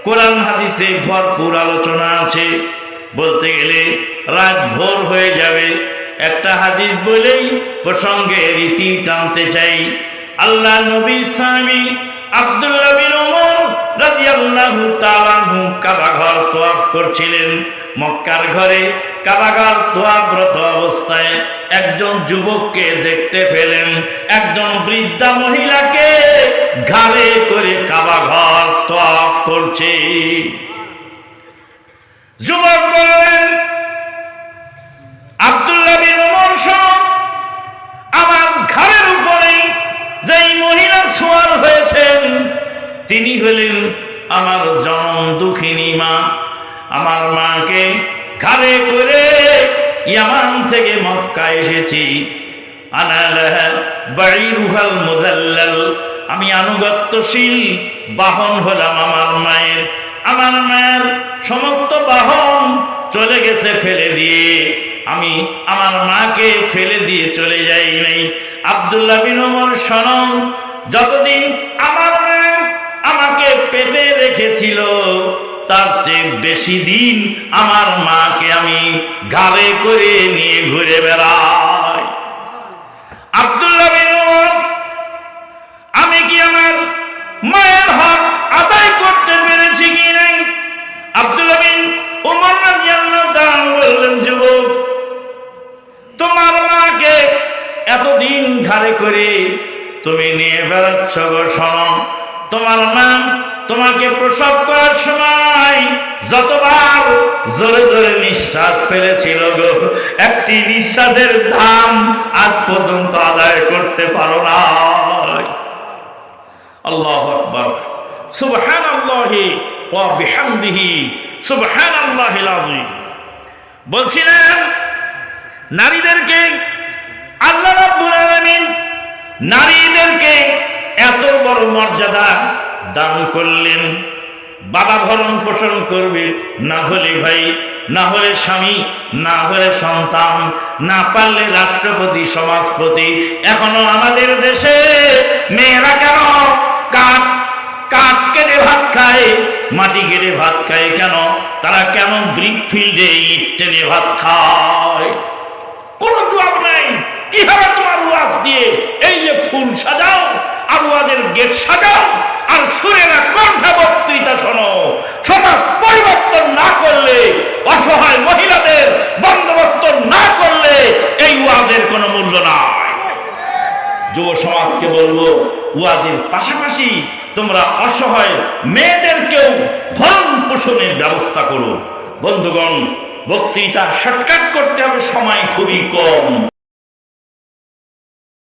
কোরআন হাদিসে ভরপুর আলোচনা আছে। বলতে গেলে রাত ভোর হয়ে যাবে। একটা হাদিস বলেই প্রসঙ্গে রীতি টানতে চাই। আল্লাহ নবী সাহাবী আব্দুল্লাহ বিন ওমর রাদিয়াল্লাহু তাআলা আনহু কাবা ঘর তওয়াফ করছিলেন। মক্কার ঘরে কাবা ঘর তওয়াফরত অবস্থায় একজন যুবককে দেখতে পেলেন, একজন বৃদ্ধা মহিলাকে ঘাড়ে করে কাবা ঘর তওয়াফ করছে। যুবক বললেন, আব্দুল্লাহ বিন ওমর শোনো, আমার ঘাড়ের উপরে যেই মহিলা সওয়ার হয়েছেন তিনি হলেন আমার জনম দুঃখিনী মা। আমার মাকে ঘাড়ে করে ইয়ামান থেকে মক্কা এসেছি। আনা লাহা বাঈরুহাল মুযাল্লাল, আমি আনুগত্যশীল বাহন হলাম আমার মায়ের। আমার মায়ের সমস্ত বাহন চলে গেছে ফেলে দিয়ে, আমি আমার মাকে ফেলে দিয়ে চলে যাই নাই। আব্দুল্লাহ বিন ওমর শোনো, যতদিন আমার মা আমাকে পেটে রেখেছিল তার চেয়ে বেশি দিন আমার মাকে আমি ঘাড়ে করে নিয়ে ঘুরে বেড়াই। আব্দুল্লাহ বিন ওমর, আমি কি আমার মায়ের হক আদায় করতে পেরেছি কি নাই? আব্দুল্লাহ বিন ওমর রাদিয়াল্লাহু তাআলা বললেন, যুবক, তোমার মাকে এতদিন ঘাড়ে করে তুমি নিয়ে বেড়াচ্ছ গো। শোনো, তোমার মা তোমাকে প্রসব করার সময় যতবার জোরে জোরে নিঃশ্বাস ফেলেছিল গো, একটি নিঃশ্বাসের দাম আজ পর্যন্ত আদায় করতে পারো না। আল্লাহু আকবার, সুবহানাল্লাহি ওয়া বিহামদিহি সুবহানাল্লাহিল আযীম। বলছিলেন, নারীদেরকে আল্লাহ রাব্বুল আলামিন নারীদেরকে এত বড় মর্যাদা দান করলেন। বাবা ভরণ পোষণ করবে, না হলে ভাই, না হলে স্বামী, না হলে সন্তান, না পারলে রাষ্ট্রপতি, সমাজপতি। এখনো আমাদের দেশে মেয়েরা কেন কাঠ কেটে ভাত খায়, মাটি কেটে ভাত খায়? কেন তারা কেন ব্রিক ফিল্ডে ইট টেনে ভাত খায়? কোনো জবাব নাই। কি হবে তোমার ওয়াজ দিয়ে? এই যে ফুল সাজাও আর ওয়াজের গেট সাজাও আর সুরেরা কণ্ঠে বক্তৃতা শোনো। সমাজ পরিবর্তন না করলে, অসহায় মহিলাদের বন্দোবস্ত না করলে এই ওয়াজের কোনো মূল্য নাই। যুব সমাজকে বলবো, ওয়াজের পাশাপাশি তোমরা অসহায় মেয়েদেরকেও ভরণ পোষণের ব্যবস্থা করো। বন্ধুগণ, বক্তৃতা শর্টকাট করতে হবে, সময় খুবই কম।